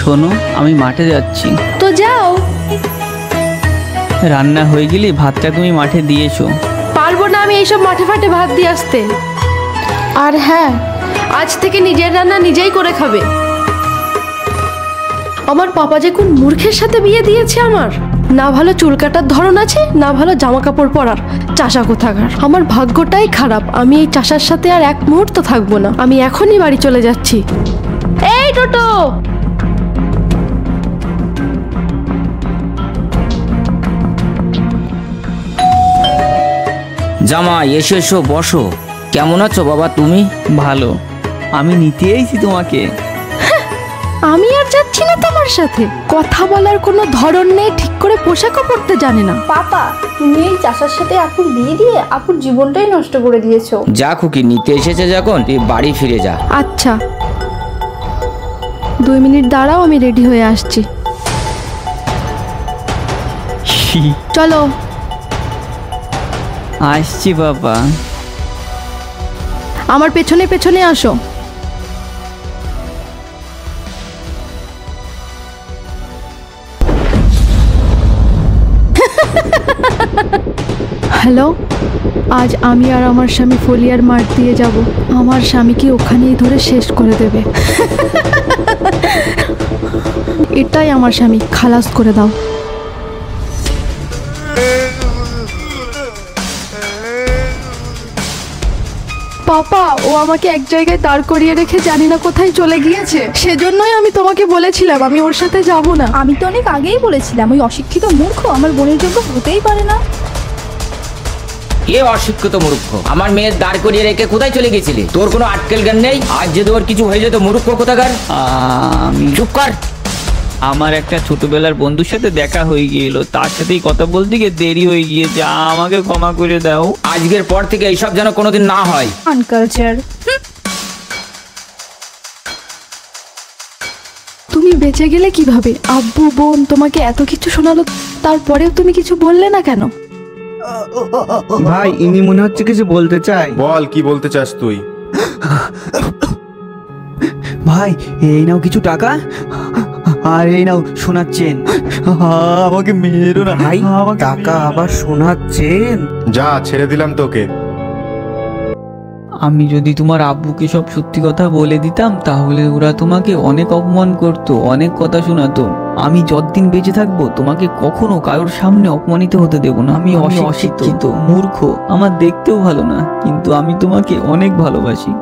শোনো, আমি মাঠে যাচ্ছি। তো যাও। রান্না হয়ে গেলে ভাতটা তুমি মাঠে দিয়েছো। পারবো না আমি এইসব মাঠে ফাটে ভাত দিয়ে আসতে। আর হ্যাঁ, আজ থেকে নিজের রান্না নিজেই করে খাবে। আমার পাপা যে কোন মূর্খের সাথে বিয়ে দিয়েছে আমার। না ভালো চুল কাটার ধরন আছে, না ভালো জামা কাপড় পরার। চাষা কোথাকার। আমার ভাগ্যটাই খারাপ, আমি এই চাষার সাথে আর এক মুহূর্ত থাকবো না। আমি এখনই বাড়ি চলে যাচ্ছি। এই টোটো, জামাই এসো এসো বসো। কেমন আছো বাবা তুমি? ভালো। আমি নিতে এসেছি তোমাকে। আমি আর যাচ্ছি না তোমার সাথে। কথা বলার কোনো ধরন নেই, ঠিক করে পোশাকও পরতে জানে না। পাপা, তুমি এই চাষার সাথে আপুর বিয়ে দিয়ে আপুর জীবনটাই নষ্ট করে দিয়েছো। যা খুকি, নিতে এসেছে যখন তুই বাড়ি ফিরে যা। আচ্ছা, 2 মিনিট দাঁড়াও, আমি রেডি হয়ে আসছি। চলো। আসছি বাবা। আমার পেছনে পেছনে আসো। হ্যালো, আজ আমি আর আমার স্বামী ফলিয়ার মাঠ দিয়ে যাব। আমার স্বামীকে ওখানেই ধরে শেষ করে দেবে। এটাই আমার স্বামী, খালাস করে দাও। পাপা, ও আমাকে এক জায়গায় দাঁড় করিয়ে রেখে জানি না কোথায় চলে গিয়েছে। সেজন্যই আমি তোমাকে বলেছিলাম আমি ওর সাথে যাব না। আমি তো অনেক আগেই বলেছিলাম ওই অশিক্ষিত মূর্খ আমার বোনের যোগ্য হতেই পারে না। কে অশিক্ষিত মূর্খ? আমার মেয়ের দাঁড় করিয়ে রেখে কোথায় চলে গেছিলি? তোর কোনো আটকেল জ্ঞান নেই? আজ যদি ওর কিছু হয়ে যেত, মূর্খ কোথাকার। আমি চুপ কর। আমার একটা ছোটবেলার বন্ধুর সাথে দেখা হয়ে গিয়েছিল, তার সাথেই কথা বলতে গিয়ে দেরি হয়ে গিয়েছে। আমাকে ক্ষমা করে দাও। আজকের পর থেকে এইসব যেন কোনোদিন না হয়। আনকালচার। তুমি বেঁচে গেলে কিভাবে? আব্বু বোন তোমাকে এত কিছু শোনালো, তারপরেও তুমি কিছু বললে না কেন? ভাই, ইনি মনে হচ্ছে কিছু বলতে চাই। বল, কি বলতে চাস তুই? ভাই, এই নাও কিছু টাকা, আর এই নাও শোনাচ্ছেন। আমাকে মেরো না ভাই। টাকা আবার শোনাচ্ছেন? যা, ছেড়ে দিলাম তোকে। আমি যদি তোমার আব্বুকে সব সত্যি কথা বলে দিতাম, তাহলে ওরা তোমাকে অনেক অপমান করতো, অনেক কথা শোনাতো। আমি যতদিন বেঁচে থাকবো তোমাকে কখনো কারোর সামনে অপমানিত হতে দেব না। আমি অশিক্ষিত, মূর্খ, আমার দেখতেও ভালো না, কিন্তু আমি তোমাকে অনেক ভালোবাসি।